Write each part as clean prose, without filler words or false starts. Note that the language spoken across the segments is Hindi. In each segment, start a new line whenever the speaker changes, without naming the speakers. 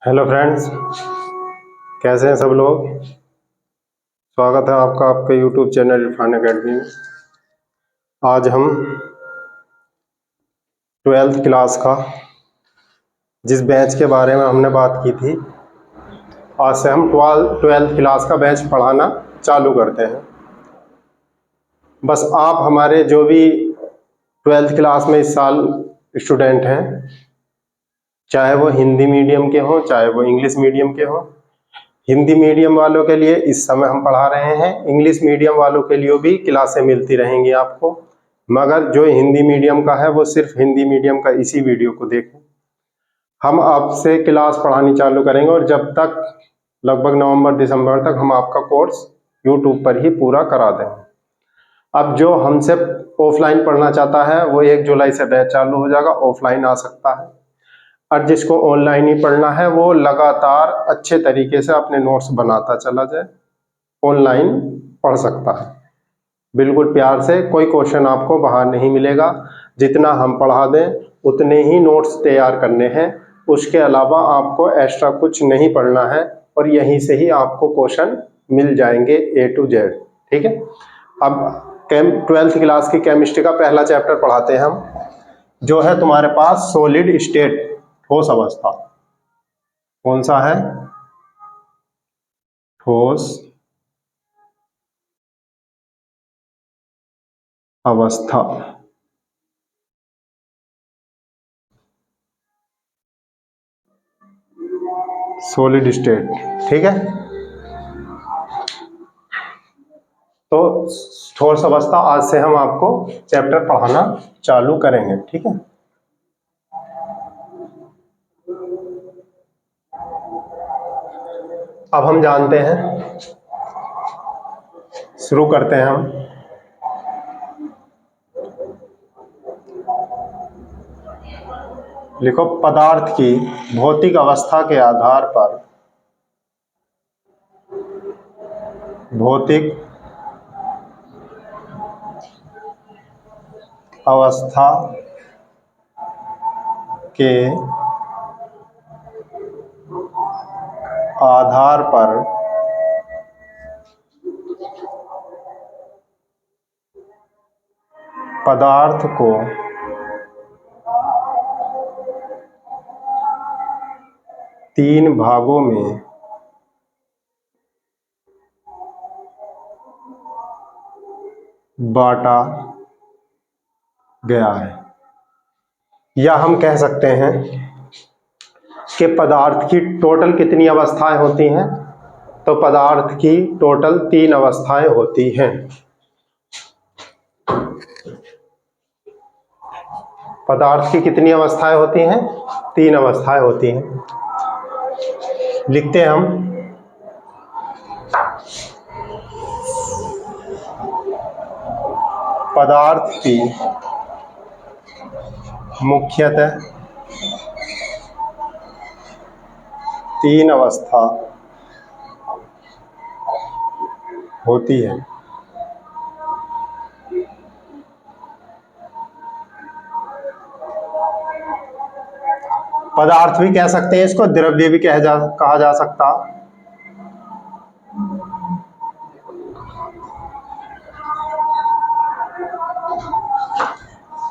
हेलो फ्रेंड्स, कैसे हैं सब लोग। स्वागत है आपका आपके यूट्यूब चैनल इरफान अकेडमी में। आज हम 12th क्लास का जिस बैच के बारे में हमने बात की थी, आज से हम 12th क्लास का बैच पढ़ाना चालू करते हैं। बस आप हमारे जो भी 12th क्लास में इस साल स्टूडेंट हैं, चाहे वो हिंदी मीडियम के हों चाहे वो इंग्लिश मीडियम के हों, हिंदी मीडियम वालों के लिए इस समय हम पढ़ा रहे हैं, इंग्लिश मीडियम वालों के लिए भी क्लासें मिलती रहेंगी आपको। मगर जो हिंदी मीडियम का है वो सिर्फ हिंदी मीडियम का इसी वीडियो को देखें। हम आपसे क्लास पढ़ानी चालू करेंगे और जब तक लगभग नवंबर दिसंबर तक हम आपका कोर्स यूट्यूब पर ही पूरा करा देंगे। अब जो हमसे ऑफलाइन पढ़ना चाहता है वो 1 जुलाई से बैच चालू हो जाएगा, ऑफलाइन आ सकता है। और जिसको ऑनलाइन ही पढ़ना है वो लगातार अच्छे तरीके से अपने नोट्स बनाता चला जाए, ऑनलाइन पढ़ सकता है। बिल्कुल प्यार से, कोई क्वेश्चन आपको बाहर नहीं मिलेगा। जितना हम पढ़ा दें उतने ही नोट्स तैयार करने हैं, उसके अलावा आपको एक्स्ट्रा कुछ नहीं पढ़ना है और यहीं से ही आपको क्वेश्चन मिल जाएंगे A to Z। ठीक है। अब 12th क्लास की केमिस्ट्री का पहला चैप्टर पढ़ाते हैं हम, जो है तुम्हारे पास सॉलिड स्टेट, ठोस अवस्था। कौन सा है? ठोस अवस्था। Solid state. ठीक है। तो ठोस अवस्था आज से हम आपको चैप्टर पढ़ाना चालू करेंगे। ठीक है। अब हम जानते हैं, शुरू करते हैं हम। लिखो, पदार्थ की भौतिक अवस्था के आधार पर भौतिक अवस्था के आधार पर पदार्थ को तीन भागों में बांटा गया है। या हम कह सकते हैं कि पदार्थ की टोटल कितनी अवस्थाएं होती हैं, तो पदार्थ की टोटल 3 अवस्थाएं होती हैं। पदार्थ की कितनी अवस्थाएं होती हैं? 3 अवस्थाएं होती हैं। लिखते हैं हम, पदार्थ की मुख्यतः 3 अवस्था होती है। पदार्थ भी कह सकते हैं इसको, द्रव्य भी कहा जा सकता।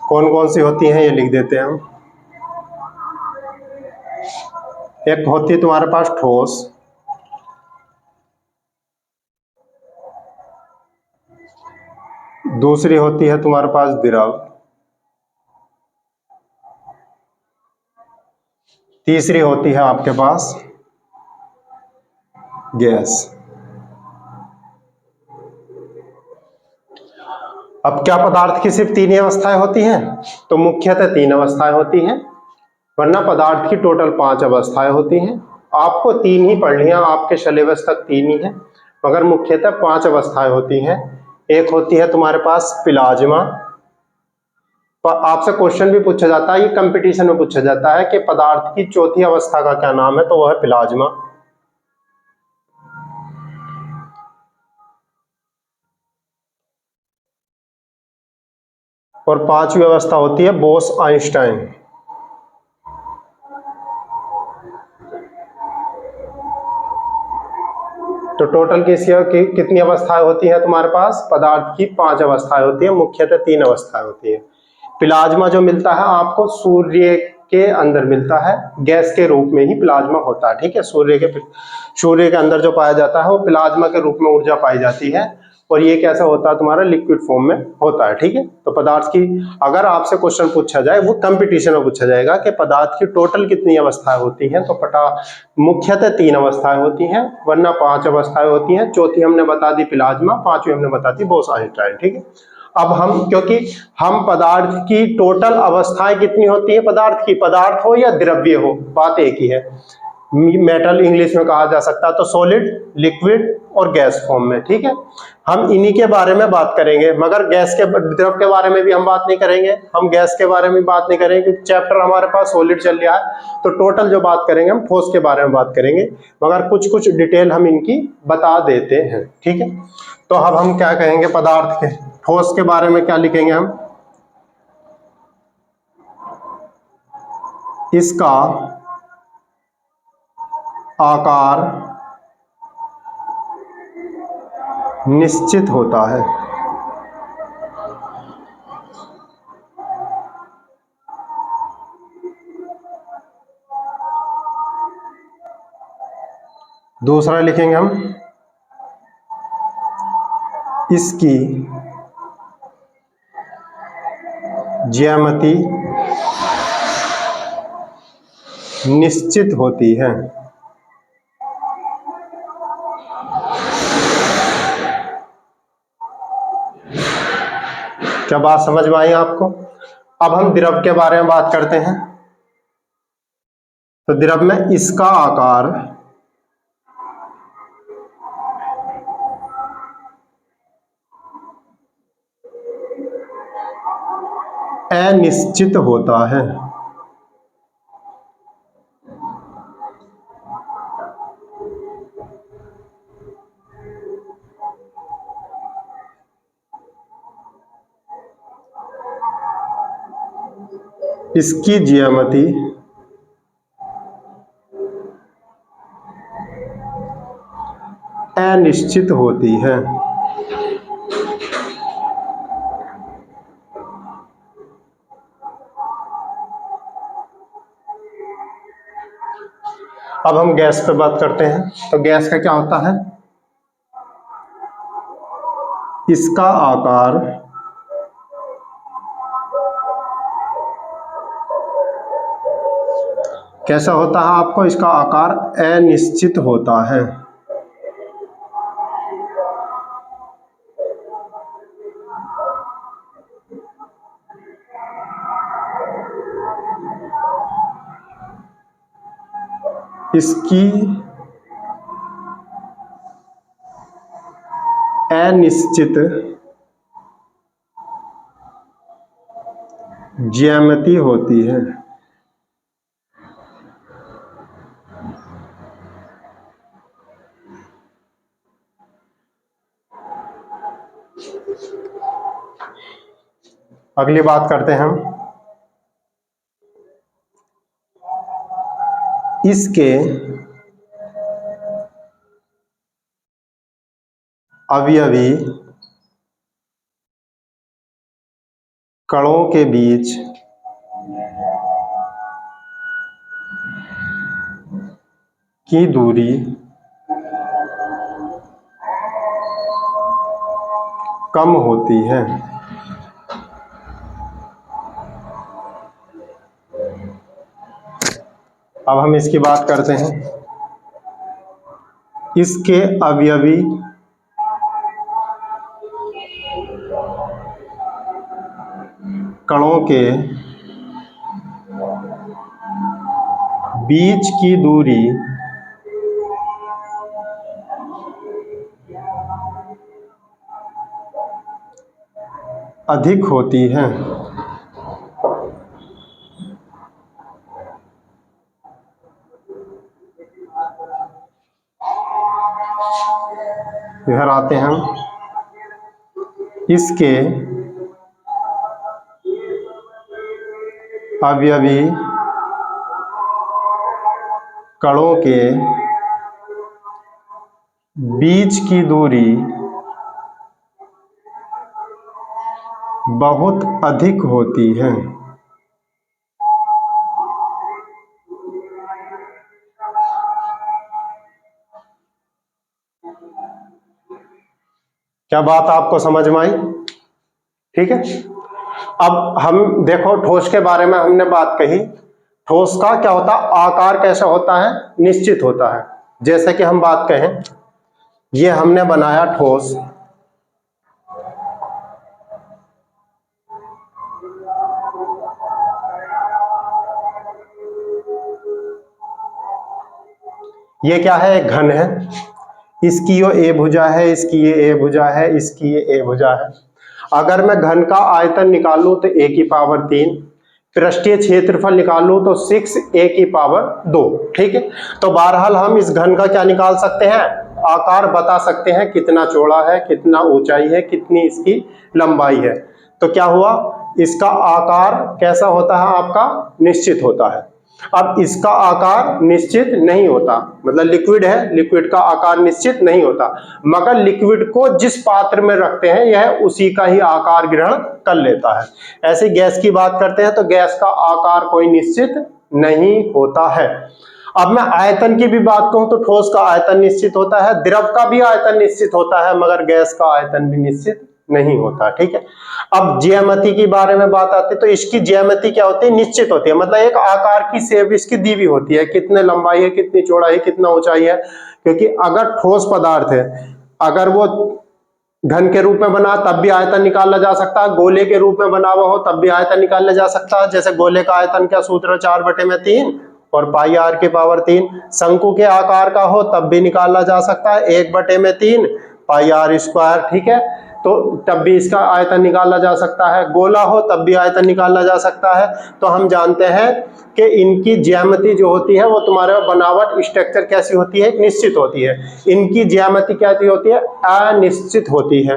कौन कौन सी होती हैं ये लिख देते हैं हम। एक होती है तुम्हारे पास ठोस, दूसरी होती है तुम्हारे पास द्रव, तीसरी होती है आपके पास गैस। अब क्या पदार्थ की सिर्फ 3 ही अवस्थाएं होती हैं? तो मुख्यतः 3 अवस्थाएं होती हैं, वरना पदार्थ की टोटल 5 अवस्थाएं होती हैं। आपको 3 ही पढ़नी है, आपके सिलेबस तक 3 ही है, मगर मुख्यतः 5 अवस्थाएं होती हैं। एक होती है तुम्हारे पास प्लाज्मा। आपसे क्वेश्चन भी पूछा जाता है, ये कंपटीशन में पूछा जाता है कि पदार्थ की चौथी अवस्था का क्या नाम है, तो वह है प्लाज्मा। और 5वीं अवस्था होती है बोस आइंस्टाइन। तो टोटल की कितनी अवस्थाएं होती हैं तुम्हारे पास? पदार्थ की 5 अवस्थाएं होती है, मुख्यतः 3 अवस्थाएं होती है। प्लाज्मा जो मिलता है आपको सूर्य के अंदर मिलता है, गैस के रूप में ही प्लाज्मा होता है, ठीक है। सूर्य के अंदर जो पाया जाता है वो प्लाज्मा के रूप में ऊर्जा पाई जाती है, और ये कैसा होता है तुम्हारा? लिक्विड फॉर्म में होता है, ठीक है। तो पदार्थ की अगर आपसे क्वेश्चन पूछा जाए, वो कंपटीशन में पूछा जाएगा कि पदार्थ की टोटल कितनी अवस्थाएं होती हैं, तो मुख्यतः 3 अवस्थाएं होती हैं, वरना 5 अवस्थाएं होती हैं। चौथी हमने बता दी प्लाज्मा, 5वीं हमने बता दी बोस-आइंस्टाइन, ठीक है। अब क्योंकि हम पदार्थ की टोटल अवस्थाएं कितनी होती है पदार्थ की, पदार्थ हो या द्रव्य हो, बात एक ही है। मेटल इंग्लिश में कहा जा सकता है, तो सॉलिड, लिक्विड और गैस फॉर्म में, ठीक है। हम इन्हीं के बारे में बात करेंगे, मगर द्रव के बारे में भी हम बात नहीं करेंगे, हम गैस के बारे में बात नहीं करेंगे, क्योंकि चैप्टर हमारे पास सॉलिड चल रहा है। तो टोटल जो बात करेंगे हम ठोस के बारे में बात करेंगे, मगर कुछ कुछ डिटेल हम इनकी बता देते हैं, ठीक है। तो अब हम क्या कहेंगे पदार्थ के, ठोस के बारे में क्या लिखेंगे हम? इसका आकार निश्चित होता है। दूसरा लिखेंगे हम, इसकी ज्यामिति निश्चित होती है। क्या बात समझ में आई आपको? अब हम द्रव के बारे में बात करते हैं। तो द्रव में इसका आकार अनिश्चित होता है। इसकी ज्यामिति अनिश्चित होती है। अब हम गैस पे बात करते हैं। तो गैस का क्या होता है? इसका आकार कैसा होता है आपको? इसका आकार अनिश्चित होता है। इसकी अनिश्चित ज्यामिति होती है। अगली बात करते हैं हम, इसके अवयवी कणों के बीच की दूरी कम होती है। अब हम इसकी बात करते हैं। इसके अवयवी कणों के बीच की दूरी अधिक होती है। इधर आते हैं हम, इसके अवयवी कणों के बीच की दूरी बहुत अधिक होती है। क्या बात आपको समझ में आई? ठीक है। अब हम देखो ठोस के बारे में हमने बात कही। ठोस का क्या होता है, आकार कैसा होता है, निश्चित होता है। जैसे कि हम बात कहें, ये हमने बनाया ठोस, ये क्या है, एक घन है, इसकी ये ए भुजा है, इसकी ये ए भुजा है, इसकी ये ए भुजा है। अगर मैं घन का आयतन निकालूं तो ए की पावर 3, पृष्ठीय क्षेत्रफल निकालूं तो 6 ए की पावर 2। ठीक है। तो बहरहाल हम इस घन का क्या निकाल सकते हैं, आकार बता सकते हैं, कितना चौड़ा है, कितना ऊंचाई है, कितनी इसकी लंबाई है। तो क्या हुआ, इसका आकार कैसा होता है आपका, निश्चित होता है। अब इसका आकार निश्चित नहीं होता, मतलब लिक्विड है, लिक्विड का आकार निश्चित नहीं होता, मगर लिक्विड को जिस पात्र में रखते हैं यह उसी का ही आकार ग्रहण कर लेता है। ऐसे गैस की बात करते हैं तो गैस का आकार कोई निश्चित नहीं होता है। अब मैं आयतन की भी बात कहूं तो ठोस का आयतन निश्चित होता है, द्रव का भी आयतन निश्चित होता है, मगर गैस का आयतन भी निश्चित नहीं होता। ठीक है। अब ज्यामिति के बारे में बात आती है तो इसकी ज्यामिति क्या होती है, निश्चित होती है, मतलब एक आकार की शेप इसकी दी हुई होती है, कितने लंबाई है, कितनी चौड़ाई है, कितना ऊंचाई है। क्योंकि अगर ठोस पदार्थ है, अगर वो घन के रूप में बना तब भी आयतन निकाला जा सकता है, गोले के रूप में बना हुआ हो तब भी आयतन निकाला जा सकता है। जैसे गोले का आयतन क्या सूत्र है, 4/3 और पाई आर की पावर 3। शंकु के आकार का हो तब भी निकाला जा सकता है, 1/3 पाई आर स्क्वायर। ठीक है। तो तब भी इसका आयतन निकाला जा सकता है, गोला हो तब भी आयतन निकाला जा सकता है। तो हम जानते हैं कि इनकी ज्यामिति जो होती है वो तुम्हारे बनावट स्ट्रक्चर कैसी होती है, निश्चित होती है। इनकी ज्यामिति कैसी होती है, अनिश्चित होती है।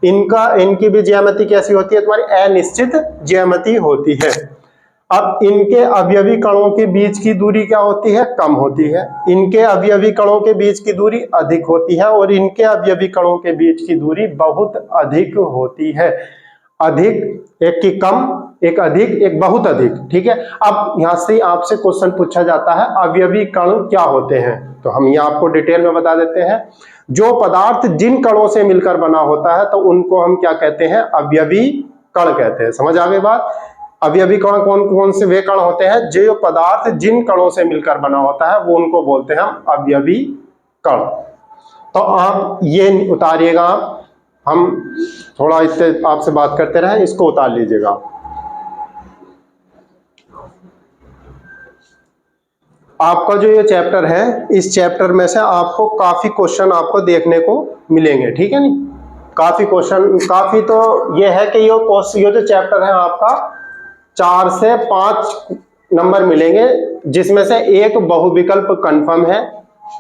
इनकी भी ज्यामिति कैसी होती है, तुम्हारी अनिश्चित ज्यामिति होती है। अब इनके अवयवी कणों के बीच की दूरी क्या होती है, कम होती है। इनके अवयवी कणों के बीच की दूरी अधिक होती है, और इनके अवयवी कणों के बीच की दूरी बहुत अधिक होती है। अधिक, एक की कम, एक अधिक, एक बहुत अधिक। ठीक है। अब यहां से आपसे क्वेश्चन पूछा जाता है अवयवी कण क्या होते हैं, तो हम यहाँ आपको डिटेल में बता देते हैं। जो पदार्थ जिन कणों से मिलकर बना होता है तो उनको हम क्या कहते हैं, अवयवी कण कहते हैं। समझ आ गई बात। अवयवी कण कौन कौन से वे कण होते हैं, जो पदार्थ जिन कणों से मिलकर बना होता है वो उनको बोलते हैं हम अवयवी कण। तो आप ये उतारिएगा, हम थोड़ा इससे आपसे बात करते रहे, इसको उतार लीजिएगा। आपका जो ये चैप्टर है, इस चैप्टर में से आपको काफी क्वेश्चन आपको देखने को मिलेंगे। ठीक है नहीं, काफी क्वेश्चन, काफी तो ये है कि ये जो चैप्टर है आपका 4 से 5 नंबर मिलेंगे, जिसमें से एक बहुविकल्प कंफर्म है,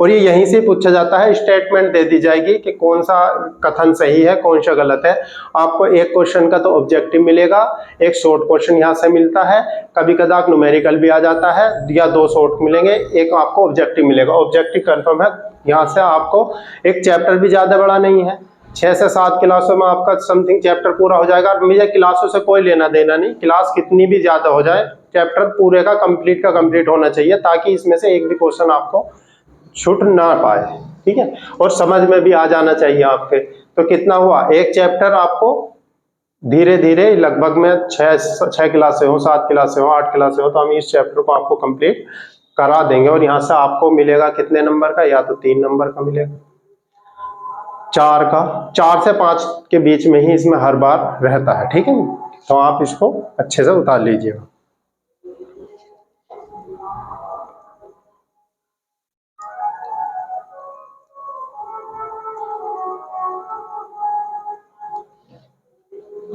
और ये यहीं से पूछा जाता है। स्टेटमेंट दे दी जाएगी कि कौन सा कथन सही है, कौन सा गलत है। आपको एक क्वेश्चन का तो ऑब्जेक्टिव मिलेगा, एक शॉर्ट क्वेश्चन यहाँ से मिलता है, कभी कदार न्यूमेरिकल भी आ जाता है, या 2 शॉर्ट मिलेंगे, एक आपको ऑब्जेक्टिव मिलेगा। ऑब्जेक्टिव कंफर्म है। यहाँ से आपको एक चैप्टर भी ज्यादा बड़ा नहीं है, 6 से 7 क्लासों में आपका समथिंग चैप्टर पूरा हो जाएगा। मुझे क्लासों से कोई लेना देना नहीं, क्लास कितनी भी ज्यादा हो जाए, चैप्टर पूरे का कंप्लीट होना चाहिए, ताकि इसमें से एक भी क्वेश्चन आपको छूट ना पाए। ठीक है। और समझ में भी आ जाना चाहिए आपके। तो कितना हुआ, एक चैप्टर आपको धीरे धीरे लगभग में 6 क्लासे हो, 7 क्लासे हो, 8 क्लासे हो, तो हम इस चैप्टर को आपको कंप्लीट करा देंगे। और यहाँ से आपको मिलेगा कितने नंबर का, या तो 3 नंबर का मिलेगा, 4 का, 4 से 5 के बीच में ही इसमें हर बार रहता है। ठीक है। तो आप इसको अच्छे से उतार लीजिएगा।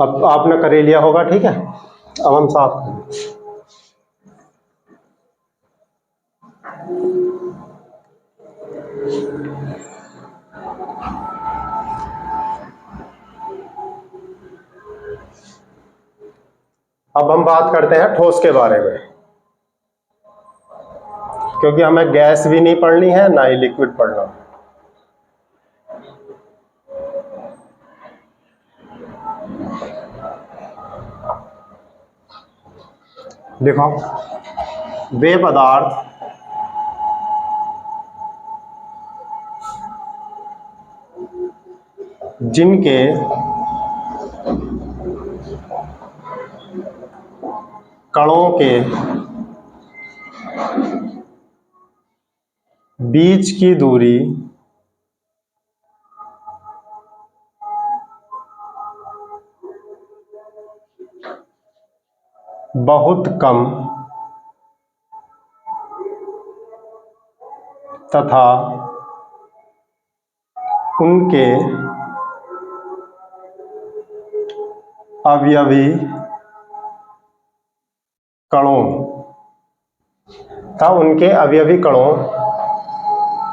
अब आपने कर लिया होगा। ठीक है। अब हम साफ करें। अब हम बात करते हैं ठोस के बारे में, क्योंकि हमें गैस भी नहीं पढ़नी है, ना ही लिक्विड पढ़ना। लिखो, वे पदार्थ जिनके कणों के बीच की दूरी बहुत कम तथा उनके अवयवी कणों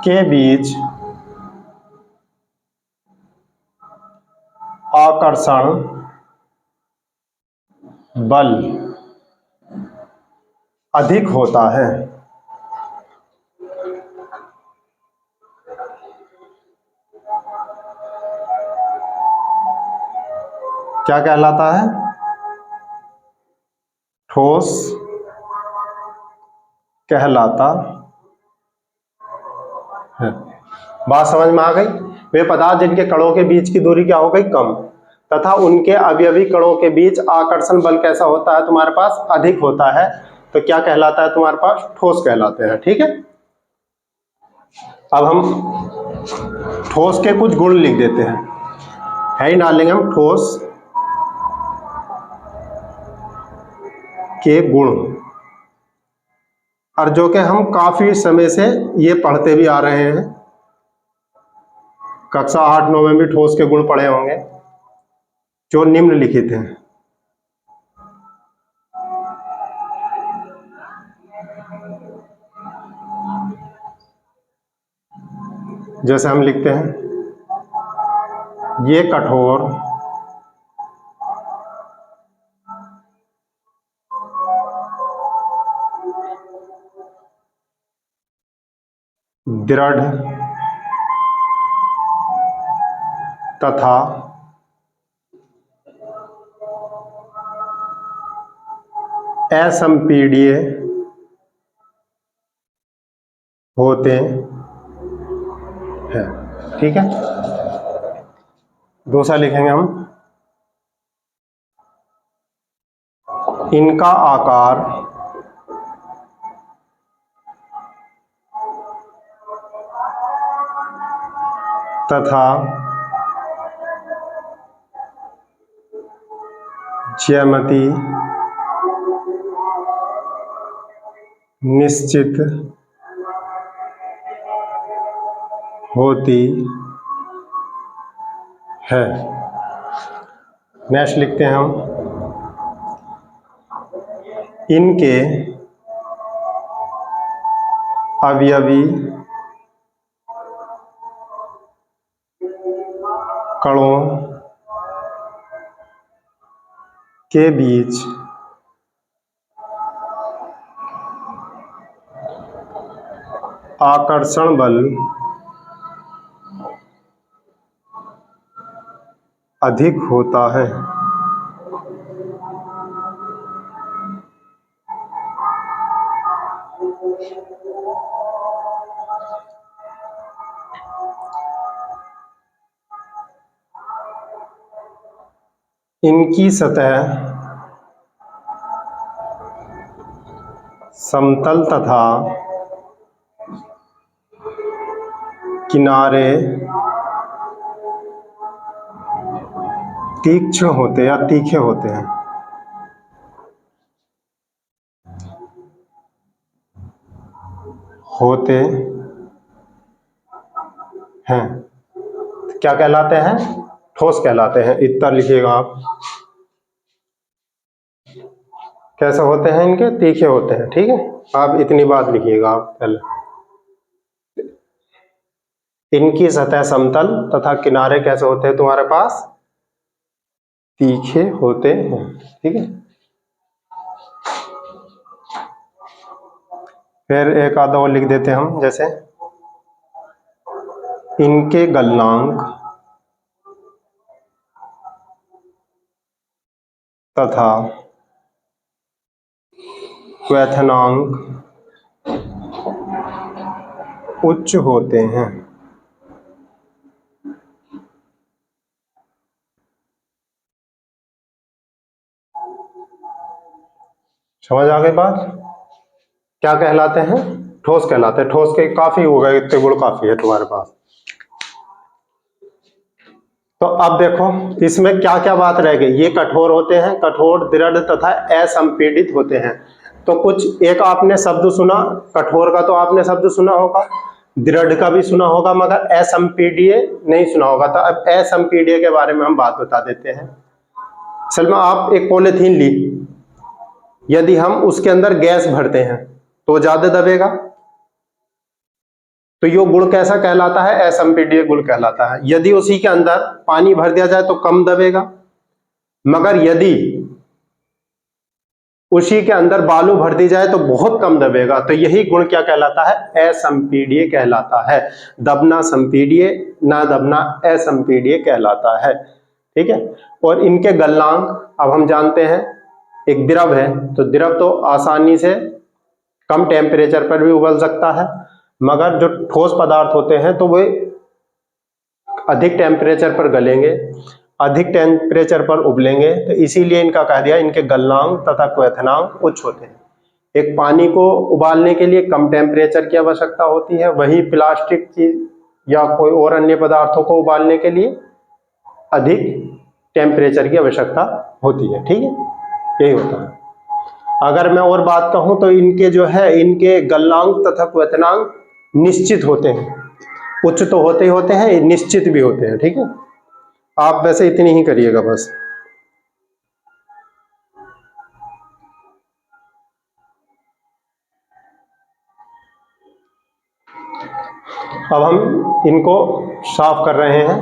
के बीच आकर्षण बल अधिक होता है। क्या कहलाता है? ठोस कहलाता है। बात समझ में आ गई? वे पदार्थ जिनके कणों के बीच की दूरी क्या हो गई? कम, तथा उनके अवयवी कणों के बीच आकर्षण बल कैसा होता है? तुम्हारे पास अधिक होता है। तो क्या कहलाता है तुम्हारे पास? ठोस कहलाते हैं। ठीक है, अब हम ठोस के कुछ गुण लिख देते हैं, है ही डालेंगे हम ठोस के गुण, और जो कि हम काफी समय से ये पढ़ते भी आ रहे हैं। कक्षा 8-9 में भी ठोस के गुण पढ़े होंगे, जो निम्नलिखित हैं। जैसे हम लिखते हैं, ये कठोर दृढ़ तथा असंपीड्य होते हैं। ठीक है, दूसरा लिखेंगे हम, इनका आकार तथा ज्यामिति निश्चित होती है। नेक्स्ट लिखते हैं हम, इनके अवयवी कणों के बीच आकर्षण बल अधिक होता है। इनकी सतह समतल तथा किनारे तीक्ष्ण होते या तीखे होते हैं। होते हैं क्या कहलाते हैं? ठोस कहलाते हैं। इतना लिखिएगा आप। कैसे होते हैं? इनके तीखे होते हैं। ठीक है, आप इतनी बात लिखिएगा आप पहले। इनकी सतह समतल तथा किनारे कैसे होते हैं तुम्हारे पास? तीखे होते हैं। ठीक है, फिर एक आधा और लिख देते हैं हम, जैसे इनके गलनांक तथा क्वथनांक उच्च होते हैं। समझ आ गई बात? क्या कहलाते हैं? ठोस कहलाते हैं। ठोस के काफी हो गए, इतने गुण काफी है तुम्हारे पास। तो अब देखो इसमें क्या क्या बात रह गई। ये कठोर होते हैं, कठोर, दृढ़ तथा असंपीडित होते हैं। तो कुछ एक आपने शब्द सुना, कठोर का तो आपने शब्द सुना होगा, दृढ़ का भी सुना होगा, मगर असंपीडीय नहीं सुना होगा। तो अब असंपीडीय के बारे में हम बात बता देते हैं। सलमा, आप एक पॉलिथीन ली, यदि हम उसके अंदर गैस भरते हैं तो ज्यादा दबेगा, तो ये गुण कैसा कहलाता है? असंपीड्य गुण कहलाता है। यदि उसी के अंदर पानी भर दिया जाए तो कम दबेगा, मगर यदि उसी के अंदर बालू भर दी जाए तो बहुत कम दबेगा। तो यही गुण क्या कहलाता है? असंपीड्य कहलाता है। दबना संपीड्य, ना दबना असंपीड्य कहलाता है। ठीक है। और इनके गलनांक अब हम जानते हैं। एक द्रव है तो द्रव तो आसानी से कम टेम्परेचर पर भी उबल सकता है, मगर जो ठोस पदार्थ होते हैं तो वे अधिक टेम्परेचर पर गलेंगे, अधिक टेम्परेचर पर उबलेंगे। तो इसीलिए इनका कह दिया, इनके गलनांक तथा क्वथनांक उच्च होते हैं। एक पानी को उबालने के लिए कम टेम्परेचर की आवश्यकता होती है, वही प्लास्टिक चीज या कोई और अन्य पदार्थों को उबालने के लिए अधिक टेम्परेचर की आवश्यकता होती है। ठीक है, यही होता है। अगर मैं और बात कहूं तो इनके जो है, इनके गलनांक तथा क्वथनांक निश्चित होते हैं। उच्च तो होते ही होते हैं, निश्चित भी होते हैं। ठीक है, आप वैसे इतनी ही करिएगा बस। अब हम इनको साफ कर रहे हैं,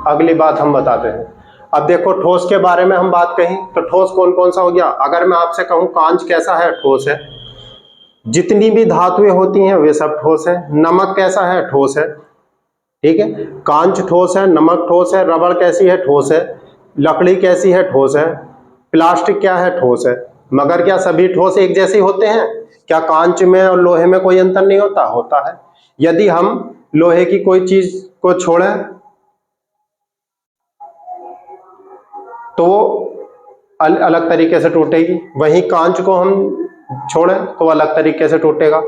अगली बात हम बताते हैं। अब देखो ठोस के बारे में हम बात कही तो ठोस कौन कौन सा हो गया। अगर मैं आपसे कहूं कांच कैसा है? ठोस है। जितनी भी धातुएं होती हैं वे सब ठोस है। नमक कैसा है? ठोस है। ठीक है, कांच ठोस है, नमक ठोस है, रबड़ कैसी है? ठोस है। लकड़ी कैसी है? ठोस है। प्लास्टिक क्या है? ठोस है। मगर क्या सभी ठोस एक जैसे होते हैं? क्या कांच में और लोहे में कोई अंतर नहीं होता? होता है। यदि हम लोहे की कोई चीज को छोड़ें तो अलग तरीके से टूटेगी, वहीं कांच को हम छोड़ें तो अलग तरीके से टूटेगा।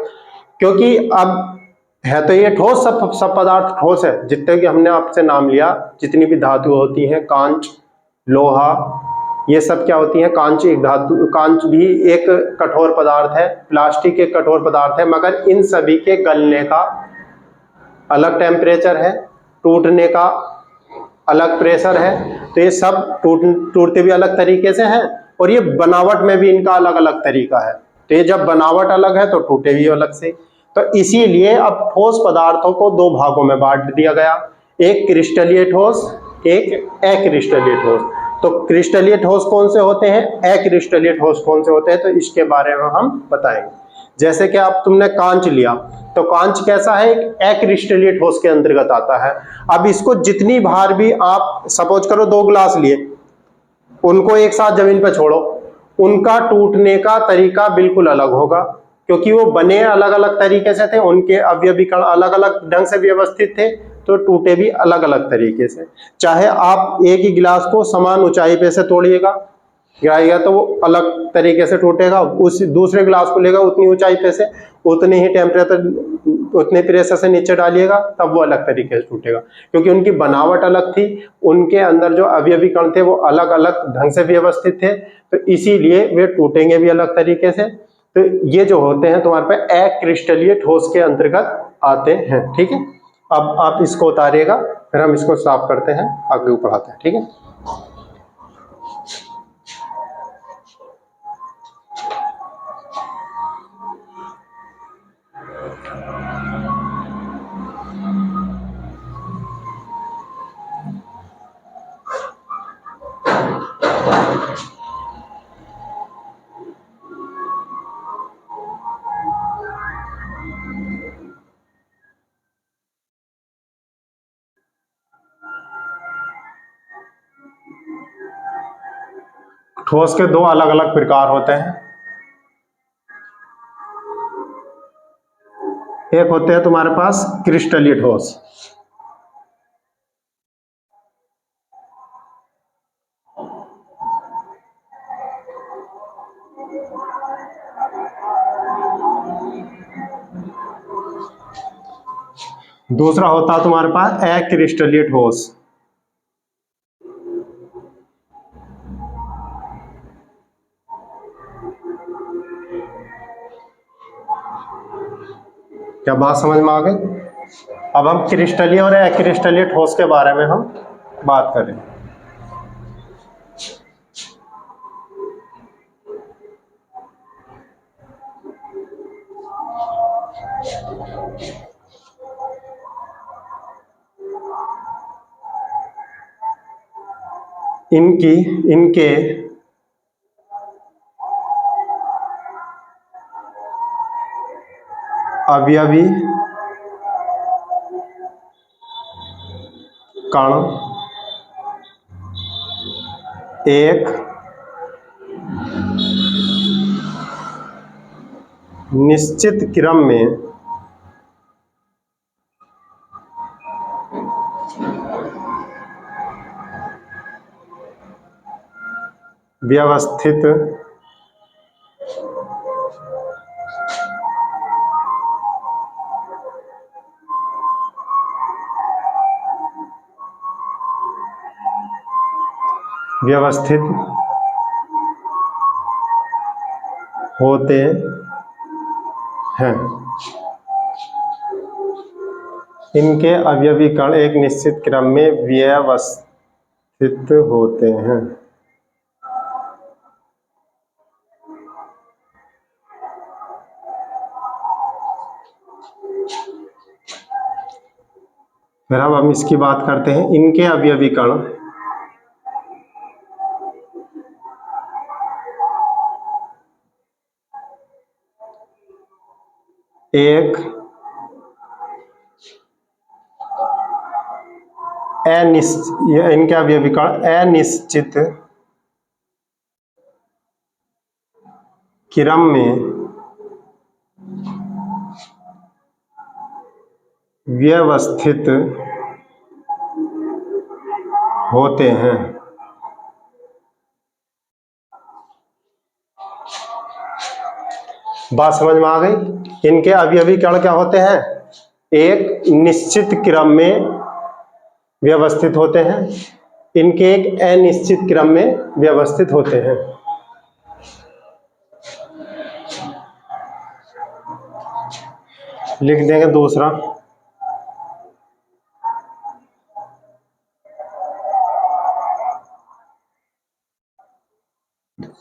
क्योंकि अब है तो ये ठोस, सब सब पदार्थ ठोस है। जितने कि हमने आपसे नाम लिया, जितनी भी धातु होती हैं, कांच, लोहा, ये सब क्या होती है? कांच एक धातु, कांच भी एक कठोर पदार्थ है, प्लास्टिक एक कठोर पदार्थ है, मगर इन सभी के गलने का अलग टेम्परेचर है, टूटने का अलग प्रेशर है। तो ये सब टूटते भी अलग तरीके से हैं, और ये बनावट में भी इनका अलग अलग तरीका है। तो ये जब बनावट अलग है तो टूटे भी अलग से। तो इसीलिए अब ठोस पदार्थों को दो भागों में बांट दिया गया, एक क्रिस्टलीय ठोस, एक अक्रिस्टलीय ठोस। तो क्रिस्टलीय ठोस कौन से होते हैं, अक्रिस्टलीय ठोस कौन से होते हैं, तो इसके बारे में हम बताएंगे। जैसे कि आप तुमने कांच लिया, तो कांच कैसा है? एक अक्रिस्टलीय ठोस के अंतर्गत आता है। अब इसको जितनी बार भी आप, सपोज करो 2 गिलास लिए, उनको एक साथ जमीन पर छोड़ो, उनका टूटने का तरीका बिल्कुल अलग होगा, क्योंकि वो बने अलग अलग तरीके से थे, उनके अवयवी कण अलग अलग ढंग से व्यवस्थित थे, तो टूटे भी अलग अलग तरीके से। चाहे आप एक ही गिलास को समान ऊंचाई पे से तोड़िएगा, गिराइएगा तो वो अलग तरीके से टूटेगा। उस दूसरे गिलास को लेगा उतनी ऊंचाई पे से, उतने ही टेम्परेचर, उतने प्रेशर से नीचे डालिएगा, तब वो अलग तरीके से टूटेगा, क्योंकि उनकी बनावट अलग थी, उनके अंदर जो अवयवी कण थे वो अलग अलग ढंग से व्यवस्थित थे, तो इसीलिए वे टूटेंगे भी अलग तरीके से। तो ये जो होते हैं तुम्हारे पे अक्रिस्टलीय ठोस के अंतर्गत आते हैं। ठीक है, अब आप इसको उतारिएगा, फिर हम इसको साफ करते हैं, आगे बढ़ाते हैं। ठीक है, ठोस के दो अलग अलग प्रकार होते हैं, एक होते हैं तुम्हारे पास क्रिस्टलीय ठोस। दूसरा होता है तुम्हारे पास अक्रिस्टलीय ठोस। क्या बात समझ में आ गई? अब हम क्रिस्टलीय और अक्रिस्टलीय ठोस के बारे में हम बात करें। इनके अवयवी कण एक निश्चित क्रम में व्यवस्थित होते हैं। इनके अवयवी कण एक निश्चित क्रम में व्यवस्थित होते हैं। फिर अब हम इसकी बात करते हैं। इनके अवयवी कण एक इनके अवयवी कण अनिश्चित क्रम में व्यवस्थित होते हैं। बात समझ में आ गई? इनके अवयवी कण क्या होते हैं? एक निश्चित क्रम में व्यवस्थित होते हैं। इनके एक अनिश्चित क्रम में व्यवस्थित होते हैं। लिख देंगे दूसरा।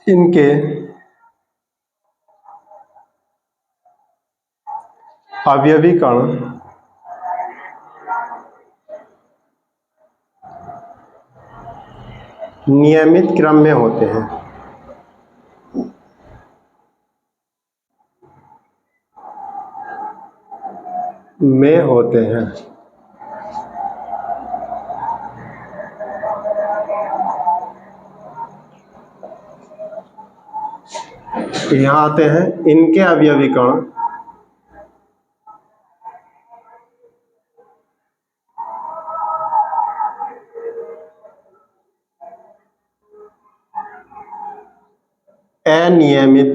इनके अवयवी कण नियमित क्रम में होते हैं। में होते हैं। यहां आते हैं इनके अवयवी कण अनियमित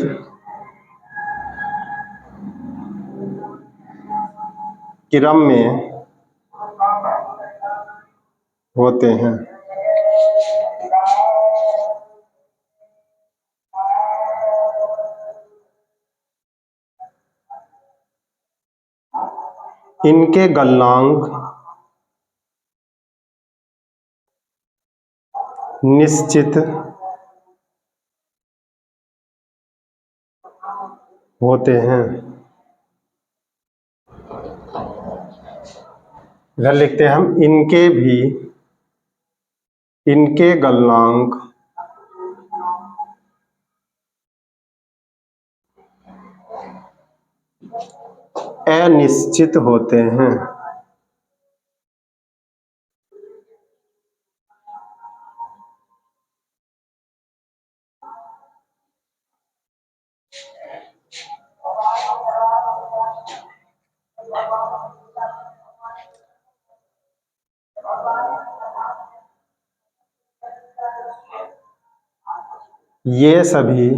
क्रम में होते हैं। इनके गलनांक निश्चित होते हैं। इधर लिखते हैं हम इनके गलनांक अनिश्चित होते हैं। ये सभी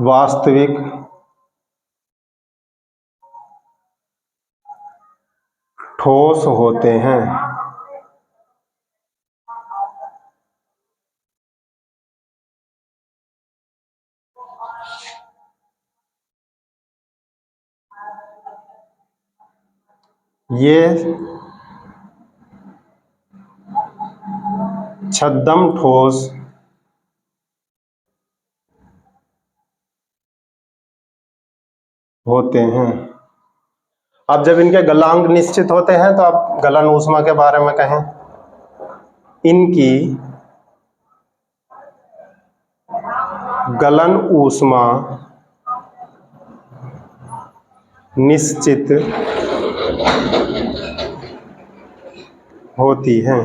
वास्तविक ठोस होते हैं। ये छद्म ठोस होते हैं। अब जब इनके गलनांक निश्चित होते हैं तो आप गलन ऊष्मा के बारे में कहें। इनकी गलन ऊष्मा निश्चित होती है।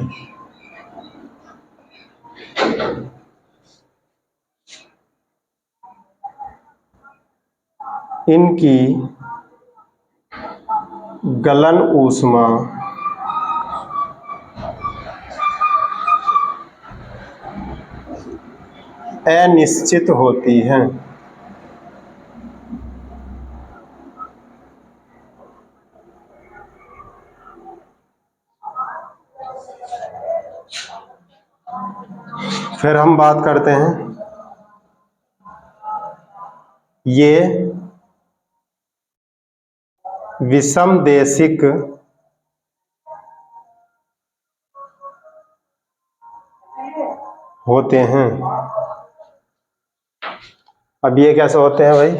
इनकी गलन ऊष्मा अनिश्चित होती है। फिर हम बात करते हैं, ये विषमदेशिक होते हैं। अब ये कैसे होते हैं भाई?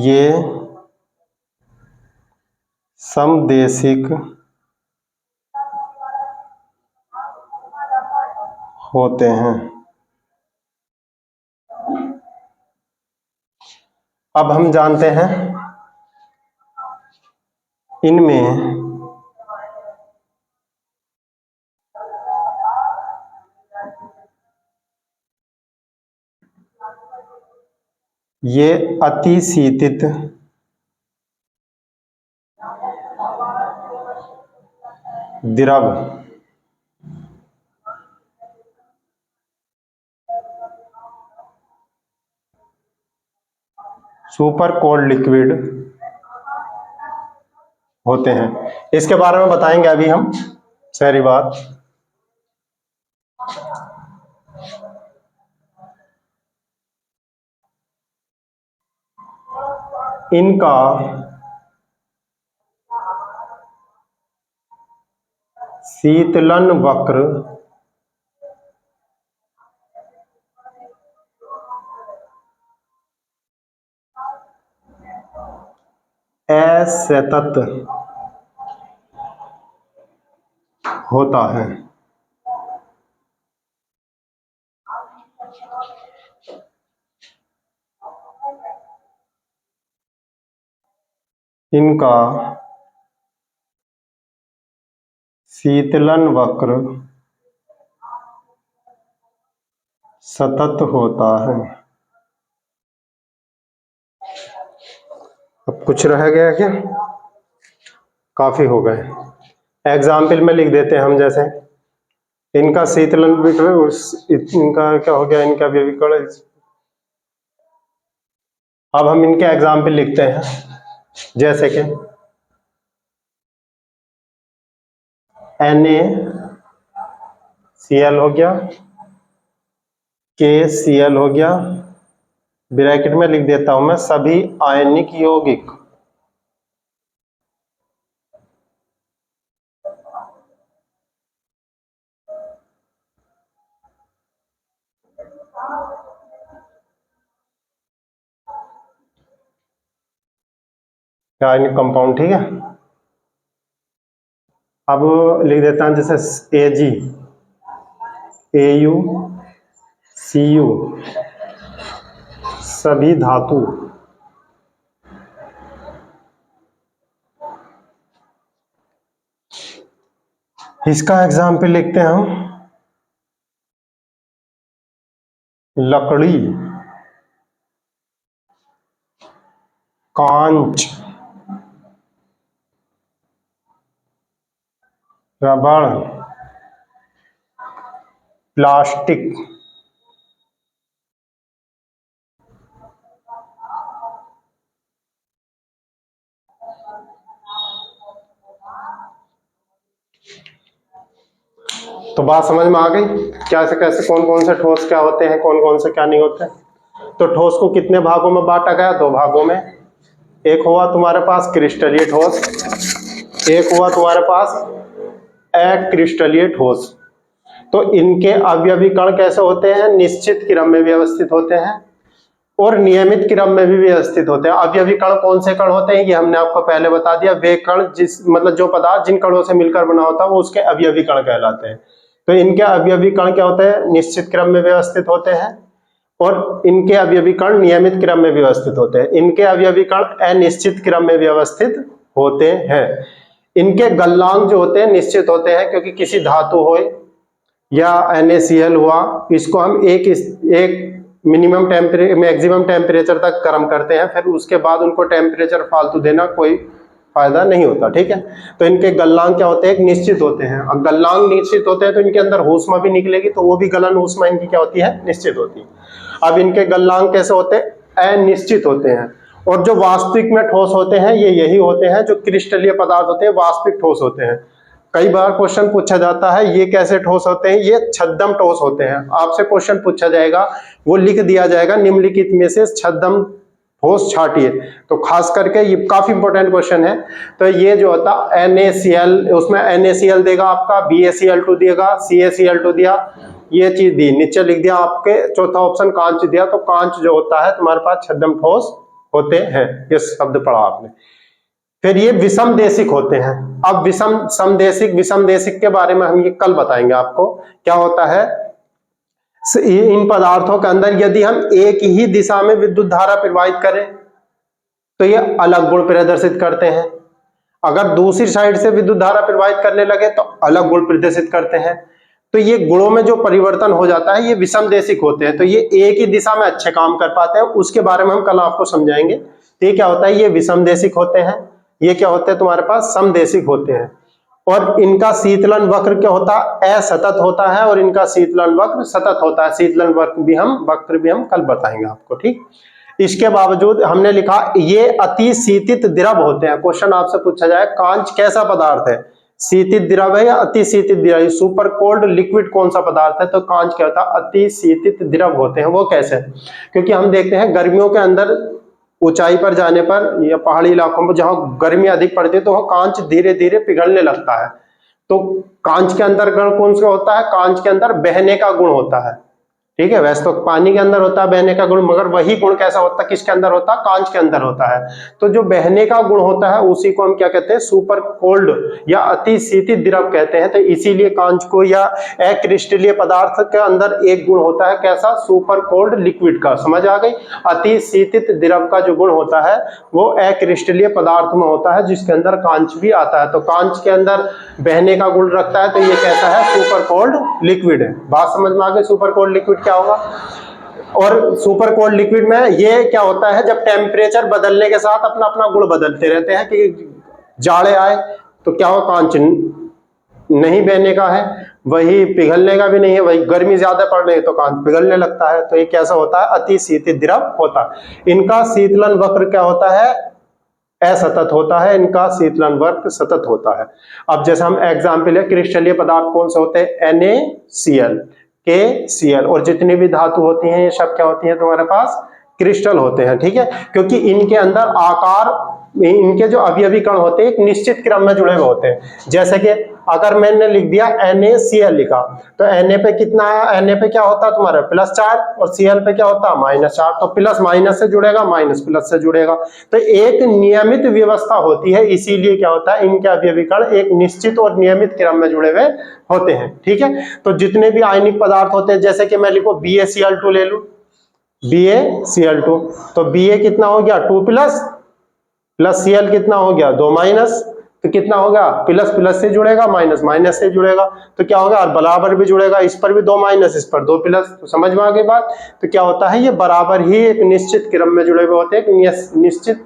ये समदेशिक होते हैं। अब हम जानते हैं इनमें ये अतिशीतित द्रव सुपर कोल्ड लिक्विड होते हैं। इसके बारे में बताएंगे अभी हम, सारी बात। इनका शीतलन वक्र असतत होता है। इनका शीतलन वक्र सतत होता है। अब कुछ रह गया क्या? काफी हो गए। एग्जाम्पल में लिख देते हैं हम, जैसे इनका शीतलन वक्र, इनका क्या हो गया, इनका भी विकर्ण। अब हम इनके एग्जाम्पल लिखते हैं, जैसे कि NaCl हो गया, KCl हो गया, ब्रैकेट में लिख देता हूं मैं सभी आयनिक यौगिक आयनिक कंपाउंड, ठीक है। अब लिख देता हूं जैसे Ag, Au, Cu सभी धातु इसका एग्जाम्पल लिखते हैं हम लकड़ी, कांच, रबड़, प्लास्टिक। तो बात समझ में आ गई, क्या से कैसे कौन कौन से ठोस क्या होते हैं, कौन कौन से क्या नहीं होते। तो ठोस को कितने भागों में बांटा गया, दो भागों में। एक हुआ तुम्हारे पास क्रिस्टलीय ठोस, एक हुआ तुम्हारे पास अक्रिस्टलीय ठोस। तो इनके अवयवी कण कैसे होते हैं, निश्चित क्रम में व्यवस्थित होते हैं और नियमित क्रम में भी व्यवस्थित होते हैं। अवयवी कण कौन से कण होते हैं, ये हमने आपको पहले बता दिया। वे कण जिस मतलब जो पदार्थ जिन कणों से मिलकर बना होता है वो उसके अवयवी कण कहलाते हैं। तो इनके अवयवी कण क्या होते हैं, निश्चित क्रम में व्यवस्थित होते हैं और इनके अवयवी कण नियमित क्रम में व्यवस्थित होते हैं। इनके अवयवी कण अनिश्चित क्रम में व्यवस्थित होते हैं। इनके गलनांक जो होते हैं निश्चित होते हैं, क्योंकि किसी धातु हो या NaCl हुआ, इसको हम एक मिनिमम मैक्सिमम टेम्परेचर तक गर्म करते हैं, फिर उसके बाद उनको टेम्परेचर फालतू देना कोई फायदा नहीं होता, ठीक है। तो इनके गलनांक क्या होते हैं, निश्चित होते हैं। अब गलनांक निश्चित होते हैं तो इनके अंदर ऊष्मा भी निकलेगी, तो वो भी गलन ऊष्मा इनकी क्या होती है, निश्चित होती है। अब इनके गलनांक कैसे होते हैं, अनिश्चित होते हैं। और जो वास्तविक में ठोस होते हैं ये यही होते हैं, जो क्रिस्टलीय पदार्थ होते हैं वास्तविक ठोस होते हैं। कई बार क्वेश्चन पूछा जाता है ये कैसे ठोस होते हैं, ये छद्म ठोस होते हैं। आपसे क्वेश्चन पूछा जाएगा, वो लिख दिया जाएगा निम्नलिखित में से छद्म ठोस छांटिए। तो खास करके ये काफी इंपॉर्टेंट क्वेश्चन है। तो ये जो होता NaCl, उसमें NaCl देगा आपका, BaCl2 देगा, CaCl2 दिया, ये चीज दी, नीचे लिख दिया आपके चौथा ऑप्शन कांच दिया। तो कांच जो होता है तुम्हारे पास छद्म ठोस होते हैं, ये शब्द पढ़ा आपने। फिर ये विषम देशिक होते हैं। अब विषम देशिक के बारे में हम ये कल बताएंगे आपको क्या होता है। इन पदार्थों के अंदर यदि हम एक ही दिशा में विद्युत धारा प्रवाहित करें तो ये अलग गुण प्रदर्शित करते हैं, अगर दूसरी साइड से विद्युत धारा प्रवाहित करने लगे तो अलग गुण प्रदर्शित करते हैं। तो ये गुणों में जो परिवर्तन हो जाता है ये विषम देशिक होते हैं। तो ये एक ही दिशा में अच्छे काम कर पाते हैं, उसके बारे में हम कल आपको समझाएंगे। तो ये क्या होता है, ये विषम देशिक होते हैं, ये क्या होते हैं तुम्हारे पास समदेशिक होते हैं। और इनका शीतलन वक्र क्या होता है, असतत होता है, और इनका शीतलन वक्र सतत होता है। शीतलन वक्र भी हम कल बताएंगे आपको, ठीक। इसके बावजूद हमने लिखा ये अति शीतित द्रव होते हैं। क्वेश्चन आपसे पूछा जाए कांच कैसा पदार्थ है, शीतित द्रव है या अति शीतित द्रव, सुपर कोल्ड लिक्विड कौन सा पदार्थ है, तो कांच क्या होता है, अति शीतित द्रव होते हैं। वो कैसे, क्योंकि हम देखते हैं गर्मियों के अंदर ऊंचाई पर जाने पर या पहाड़ी इलाकों में जहां गर्मी अधिक पड़ती है तो वह कांच धीरे धीरे पिघलने लगता है। तो कांच के अंदर गुण कौन सा होता है, कांच के अंदर बहने का गुण होता है, ठीक है। वैसे तो पानी के अंदर होता है बहने का गुण, मगर वही गुण कैसा होता है, किसके अंदर होता है, कांच के अंदर होता है। तो जो बहने का गुण होता है उसी को हम क्या कहते हैं, सुपर कोल्ड या अति शीतित द्रव कहते हैं। तो इसीलिए कांच को या अक्रिस्टलीय पदार्थ के अंदर एक गुण होता है, कैसा, सुपर कोल्ड लिक्विड का। समझ आ गई। अति शीतित द्रव का जो गुण होता है वो अक्रिस्टलीय पदार्थ में होता है, जिसके अंदर कांच भी आता है। तो कांच के अंदर बहने का गुण रखता है, तो ये कैसा है, सुपर कोल्ड लिक्विड है। बात समझ में आ गई, सुपर कोल्ड लिक्विड क्या होगा। और सुपर कोल्ड लिक्विड में ये क्या होता है, जब टेम्परेचर बदलने के साथ अपना अपना गुण बदलते रहते हैं, कि जाड़े आए तो क्या हो, कांच नहीं बहने का है, वही पिघलने का भी नहीं है, वही गर्मी ज्यादा पड़ रही है तो कांच पिघलने लगता है। तो ये कैसा होता है, अति शीतित द्रव होता है। इनका शीतलन वक्र क्या होता है, असतत होता है, इनका शीतलन वक्र सतत होता है। अब जैसे हम एग्जाम्पल है, क्रिस्टलीय पदार्थ कौन से होते हैं, NaCl, KCl, और जितनी भी धातु होती हैं ये सब क्या होती हैं तुम्हारे पास, क्रिस्टल होते हैं, ठीक है। क्योंकि इनके अंदर आकार, इनके जो अवयवी कण होते हैं एक निश्चित क्रम में जुड़े हुए होते हैं। जैसे कि अगर मैंने लिख दिया NaCl लिखा, तो Na पे कितना आया, Na पे क्या होता है तुम्हारा प्लस चार्ज, और Cl पे क्या होता है माइनस चार्ज। तो प्लस माइनस से जुड़ेगा, माइनस प्लस से जुड़ेगा। तो एक नियमित व्यवस्था होती है, इसीलिए क्या होता है, इनके अवयवी कण एक निश्चित और नियमित क्रम में जुड़े हुए होते हैं, ठीक है। तो जितने भी आयनिक पदार्थ होते हैं, जैसे कि मैं लिखो BaCl2 ले लू, BaCl2, तो Ba कितना हो गया 2 प्लस, प्लस Cl कितना हो गया 2 माइनस, तो कितना होगा, प्लस प्लस से जुड़ेगा, माइनस माइनस से जुड़ेगा, तो क्या होगा, और बराबर भी जुड़ेगा, इस पर भी 2 माइनस, इस पर 2 प्लस। तो समझ में आ गई बात। तो क्या होता है, ये बराबर ही एक निश्चित क्रम में जुड़े हुए होते हैं, निश्चित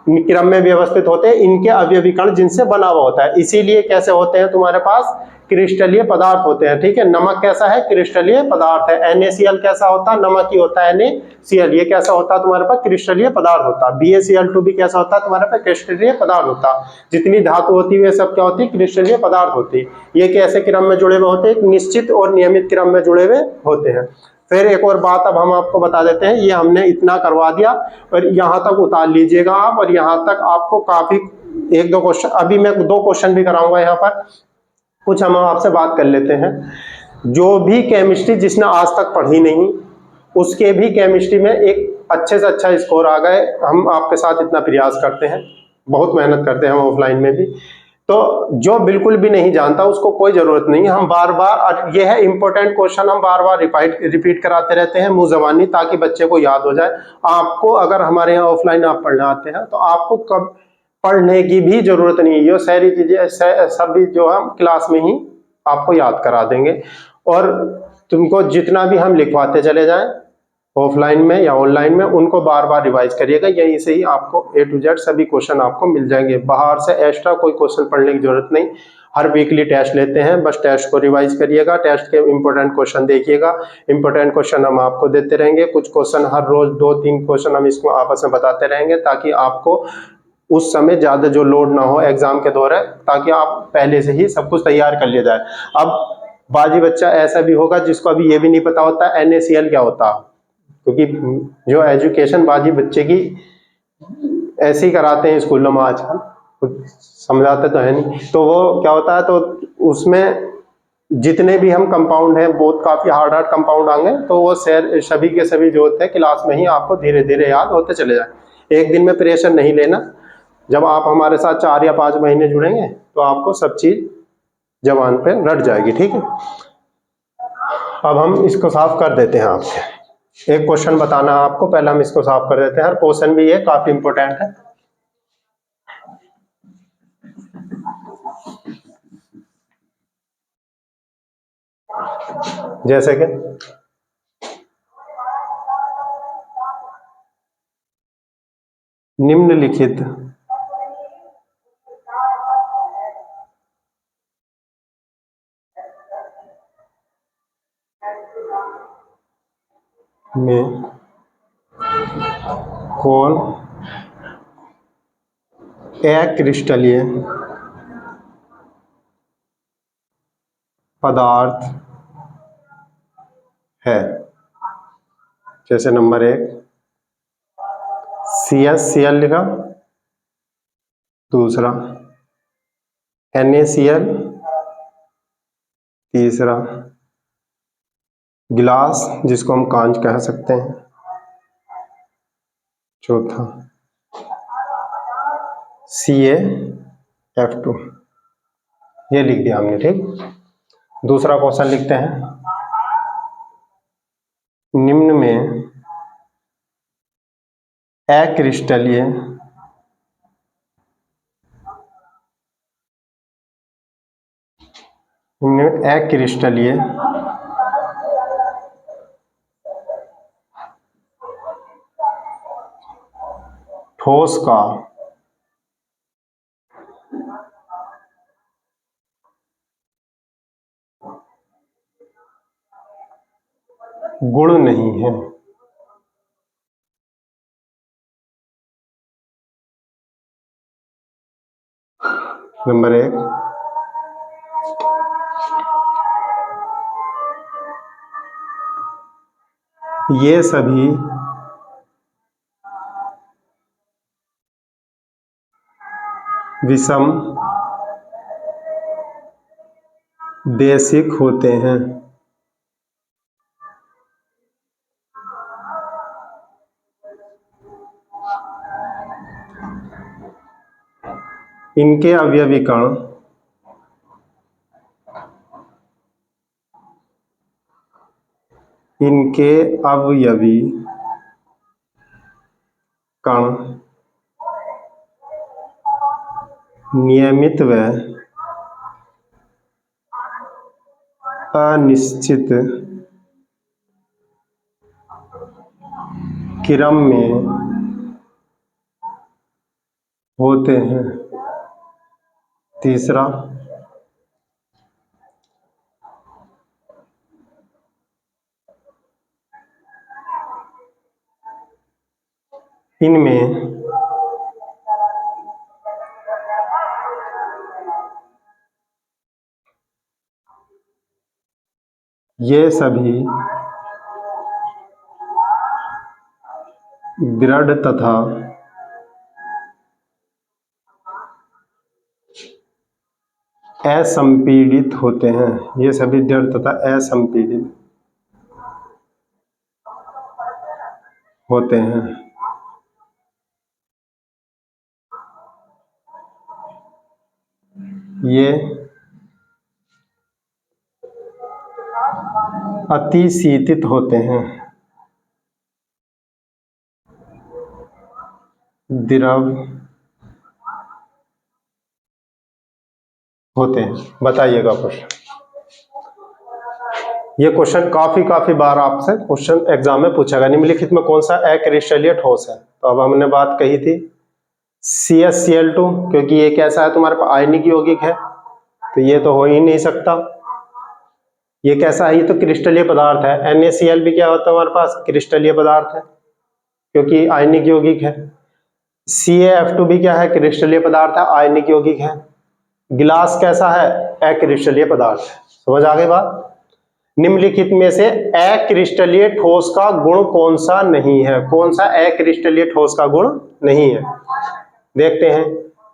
क्रम में व्यवस्थित होते हैं इनके अवयवी कण जिनसे बना हुआ होता है। इसीलिए कैसे होते हैं तुम्हारे पास, क्रिस्टलीय पदार्थ होते हैं। ठीक है, नमक कैसा है, क्रिस्टलीय पदार्थ है। NaCl कैसा होता है, नमक ही होता है। NaCl ये कैसा होता है तुम्हारे पास, क्रिस्टलीय पदार्थ होता है। BaCl2 भी कैसा होता है तुम्हारे पास, क्रिस्टलीय पदार्थ होता है। जितनी धातु होती है वे सब क्या होती है, क्रिस्टलीय पदार्थ होती है। ये कैसे क्रम में जुड़े हुए होते हैं, एक निश्चित और नियमित क्रम में जुड़े हुए होते हैं। फिर एक और बात अब हम आपको बता देते हैं, ये हमने इतना करवा दिया और यहाँ तक उतार लीजिएगा आप, और यहाँ तक आपको काफी एक दो क्वेश्चन, अभी मैं 2 क्वेश्चन भी कराऊंगा यहाँ पर। कुछ हम आपसे बात कर लेते हैं, जो भी केमिस्ट्री जिसने आज तक पढ़ी नहीं उसके भी केमिस्ट्री में एक अच्छे से अच्छा स्कोर आ गए। हम आपके साथ इतना प्रयास करते हैं, बहुत मेहनत करते हैं हम ऑफलाइन में भी। तो जो बिल्कुल भी नहीं जानता उसको कोई जरूरत नहीं, हम बार बार, और ये है इंपॉर्टेंट क्वेश्चन, हम बार बार रिपीट कराते रहते हैं मुंह जबानी, ताकि बच्चे को याद हो जाए। आपको अगर हमारे यहाँ ऑफलाइन आप पढ़ने आते हैं तो आपको कब पढ़ने की भी जरूरत नहीं है, ये सारी चीजें सभी जो हम क्लास में ही आपको याद करा देंगे। और तुमको जितना भी हम लिखवाते चले जाएं ऑफलाइन में या ऑनलाइन में, उनको बार बार रिवाइज करिएगा, यहीं से ही आपको A to Z सभी क्वेश्चन आपको मिल जाएंगे। बाहर से एक्स्ट्रा कोई क्वेश्चन पढ़ने की जरूरत नहीं। हर वीकली टेस्ट लेते हैं, बस टेस्ट को रिवाइज करिएगा, टेस्ट के इंपॉर्टेंट क्वेश्चन देखिएगा। इंपॉर्टेंट क्वेश्चन हम आपको देते रहेंगे, कुछ क्वेश्चन हर रोज 2-3 क्वेश्चन हम इसको आपस में बताते रहेंगे, ताकि आपको उस समय ज्यादा जो लोड ना हो एग्जाम के दौरान, ताकि आप पहले से ही सब कुछ तैयार कर लिया जाए। अब बाजी बच्चा ऐसा भी होगा जिसको अभी ये भी नहीं पता होता NaCl क्या होता, क्योंकि जो एजुकेशन बाजी बच्चे की ऐसे ही कराते हैं स्कूलों में आजकल, कुछ समझाते तो है नहीं। तो वो क्या होता है, तो उसमें जितने भी हम कंपाउंड हैं बहुत काफी हार्ड कंपाउंड आएंगे, तो वो सभी के सभी जो होते हैं क्लास में ही आपको धीरे धीरे याद होते चले जाए। एक दिन में प्रेशर नहीं लेना, जब आप हमारे साथ 4 या 5 महीने जुड़ेंगे तो आपको सब चीज जबान पे रट जाएगी। ठीक है, अब हम इसको साफ कर देते हैं आपसे। एक क्वेश्चन बताना है आपको, पहले हम इसको साफ कर देते हैं। हर क्वेश्चन भी ये काफी इंपॉर्टेंट है। जैसे कि निम्नलिखित में कौन अक्रिस्टलीय पदार्थ है। जैसे नंबर 1 CaCl लिखा, दूसरा NaCl, तीसरा गिलास जिसको हम कांच कह सकते हैं, चौथा CaF2। ये लिख दिया हमने। ठीक, दूसरा क्वेश्चन लिखते हैं, निम्न में अक्रिस्टलीय अक्रिस्टलीय ठोस का गुण नहीं है। नंबर 1 ये सभी विषम बेसिक होते हैं। इनके अवयवी कण इनके अवयवी कण नियमित व अनिश्चित क्रम में होते हैं। तीसरा, इनमें ये सभी दृढ़ तथा असंपीड़ित होते हैं। ये सभी दृढ़ तथा असंपीड़ित होते हैं। ये अतिशीतित होते हैं। द्रव होते हैं। बताइएगा क्वेश्चन। ये क्वेश्चन काफी बार आपसे क्वेश्चन एग्जाम में पूछा गया। निम्नलिखित में कौन सा अक्रिस्टलीय ठोस है? तो अब हमने बात कही थी CaCl2, क्योंकि ये कैसा है तुम्हारे पास आयनिक यौगिक है, तो ये तो हो ही नहीं सकता। ये कैसा है? ये तो क्रिस्टलीय पदार्थ है। NaCl भी क्या होता है हमारे पास? क्रिस्टलीय पदार्थ है, क्योंकि आयनिक यौगिक है। CaF2 भी क्या है? क्रिस्टलीय पदार्थ है, आयनिक यौगिक है। गिलास कैसा है? अक्रिस्टलीय पदार्थ है। समझ आ गई बात? निम्नलिखित में से अक्रिस्टलीय ठोस का गुण कौन सा नहीं है? कौन सा अक्रिस्टलीय ठोस का गुण नहीं है? देखते हैं।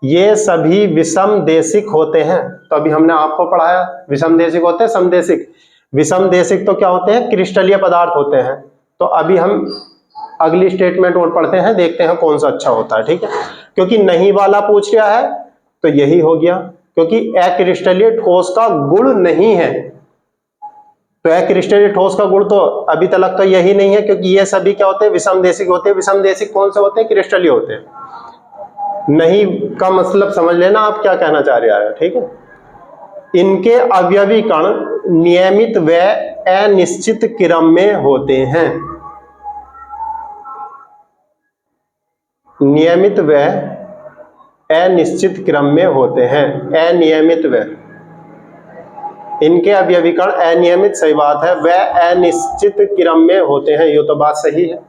ये सभी विषमदेशिक होते हैं। तो अभी हमने आपको पढ़ाया विषमदेशिक होते हैं, समदेशिक। विषमदेशिक तो क्या होते हैं? क्रिस्टलीय पदार्थ होते हैं। तो अभी हम अगली स्टेटमेंट और पढ़ते हैं, देखते हैं कौन सा अच्छा होता है। ठीक है, क्योंकि नहीं वाला पूछ रहा है तो यही हो गया, क्योंकि अक्रिस्टलीय ठोस का गुण नहीं है। तो अक्रिस्टलीय ठोस का गुण तो अभी तक तो यही नहीं है, क्योंकि ये सभी क्या होते हैं? विषमदेशिक होते हैं। विषमदेशिक कौन से होते हैं? क्रिस्टलीय होते हैं। नहीं का मतलब समझ लेना आप क्या कहना चाह रहे हैं। ठीक है, इनके अवयवी कण नियमित व अनिश्चित क्रम में होते हैं। नियमित व अनिश्चित क्रम में होते हैं। अनियमित व, इनके अवयवी कण अनियमित, सही बात है, व अनिश्चित क्रम में होते हैं। ये तो बात सही है।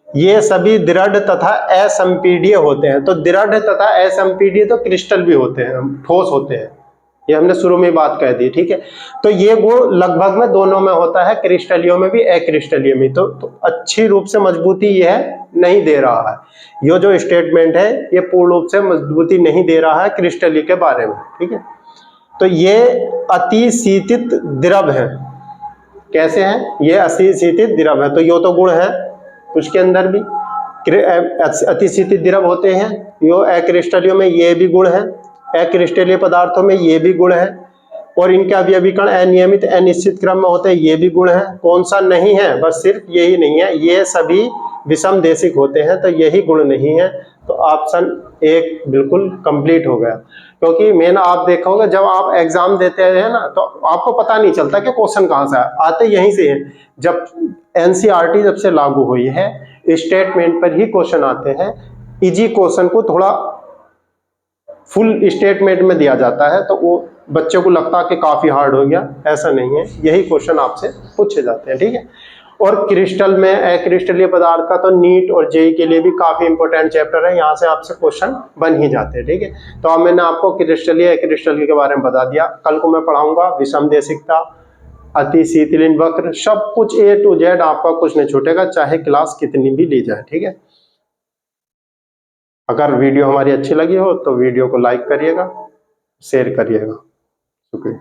ये सभी दृढ़ तथा असंपीड्य होते हैं। तो दृढ़ तथा असंपीड्य तो क्रिस्टल भी होते हैं, ठोस होते हैं। ये हमने शुरू में बात कह दी। ठीक है, तो ये गुण लगभग में दोनों में होता है, क्रिस्टलियों में भी अक्रिस्टलियों में। तो अच्छी रूप से मजबूती यह नहीं दे रहा है। ये जो स्टेटमेंट है ये पूर्ण रूप से मजबूती नहीं दे रहा है क्रिस्टलीय के बारे में। ठीक है, तो ये अतिशीतित द्रव है। कैसे हैं? ये अतिशीतित द्रव है। तो ये तो गुण है उसके अंदर भी, अतिशीतित द्रव होते हैं। यो अक्रिस्टलियों में ये भी गुण है, अक्रिस्टलीय पदार्थों में ये भी गुण है। और इनके अवयवी कण अनियमित अनिश्चित क्रम में होते हैं, ये भी गुण है। कौन सा नहीं है? बस सिर्फ यही नहीं है, ये सभी विषमदेशिक होते हैं, तो यही गुण नहीं है। तो ऑप्शन 1 बिल्कुल कंप्लीट हो गया। क्योंकि मेन आप देखोगे जब आप एग्जाम देते हैं ना, तो आपको पता नहीं चलता कि क्वेश्चन कहां से आते, यहीं से है। जब NCERT जब से लागू हुई है, स्टेटमेंट पर ही क्वेश्चन आते हैं। इजी क्वेश्चन को थोड़ा फुल स्टेटमेंट में दिया जाता है, तो वो बच्चे को लगता है कि काफी हार्ड हो गया। ऐसा नहीं है, यही क्वेश्चन आपसे पूछे जाते हैं। ठीक है, और क्रिस्टल में अक्रिस्टलीय पदार्थ का तो नीट और जेई के लिए भी काफी इंपॉर्टेंट चैप्टर है, यहाँ से आपसे क्वेश्चन बन ही जाते हैं। ठीक है, तो अब मैंने आपको क्रिस्टलीय अक्रिस्टलीय के बारे में बता दिया। कल को मैं पढ़ाऊंगा विषमदेशिकता, अति शीतलीन वक्र, सब कुछ A to Z आपका कुछ नहीं छूटेगा, चाहे क्लास कितनी भी ली जाए। ठीक है, अगर वीडियो हमारी अच्छी लगी हो तो वीडियो को लाइक करिएगा, शेयर करिएगा। शुक्रिया।